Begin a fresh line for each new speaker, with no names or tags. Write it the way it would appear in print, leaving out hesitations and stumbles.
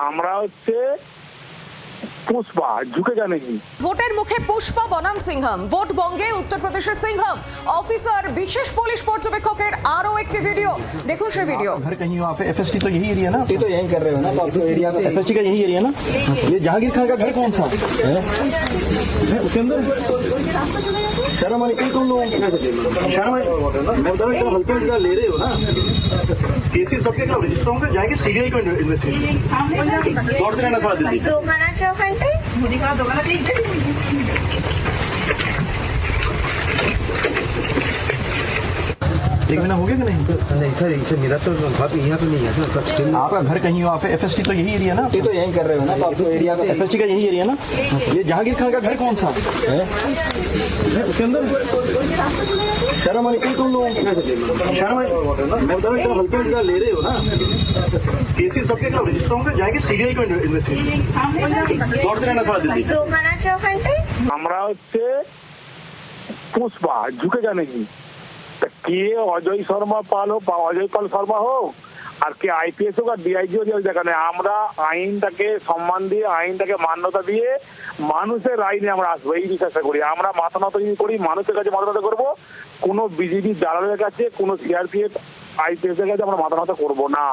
আমরা হচ্ছে পুষ্পা ঝুঁকেগা নেই।
ভোটের মুখে পুষ্পা বনাম সিংহম, ভোট বঙ্গে উত্তর প্রদেশের সিংহম অফিসার বিশেষ পুলিশ পর্যবেক্ষকের আরো একটি ভিডিও দেখুন। সেই ভিডিও
घर कहीं वहाँ पे एफएसटी तो यही एरिया ना,
ये तो यही कर रहे हो ना, तो आपको एरिया पे
एफएसटी का यही एरिया ना। ये जहांगीर खान का घर कौन सा है उसके अंदर? शर्म आनी चाहिए तुम लोगों को। शर्म मैं बता रहा हूँ हल्के में ले रहे हो ना। केसेस सबके कब रजिस्टर होंगे, जाएंगे सीबीआई को इन्वेस्टिगेशन दौड़ते रहना थोड़ा जल्दी।
दोघांच्या ओखांटे
एक महीना हो गया कि नहीं?
नहीं सर, इसे मेरा तो घर यहाँ पे नहीं है ना सर, स्टिल
आपका घर कहीं वहाँ पे एफएसटी तो यही एरिया ना,
ये तो यही कर रहे हो ना, तो आपको एरिया पे
एफएसटी का यही एरिया ना। ये जहांगीर खान का घर कौन सा है उसके अंदर? शर्म आनी चाहिए तुम लोगों को। शर्म मैं बता रहा हूँ हल्के में ले रहे हो ना। केसेस सबके कब रजिस्टर होंगे, जाएंगे सीबीआई को इन्वेस्टिगेशन दौड़ते रहना थोड़ा जल्दी।
दोघांच्या ओखांटे
আমরা হচ্ছে পুষ্পা ঝুঁকেগা নেই। তা কে অজয় শর্মা পাল হোক বা অজয় পাল শর্মা হোক আর কে আইপিএস হোক আর ডিআইজি হোক, দেখা নেই। আমরা আইনটাকে সম্মান দিয়ে, আইনটাকে মান্যতা দিয়ে মানুষের আইনে আমরা আসবো, এই বিশ্বাস করি। আমরা মাথা নত করি, মানুষের কাছে মাথা নত করবো। কোনো বিজেপি দালালের কাছে, কোনো সিআরপিএফ আইপিএস এর কাছে আমরা মাথা নত করবো না।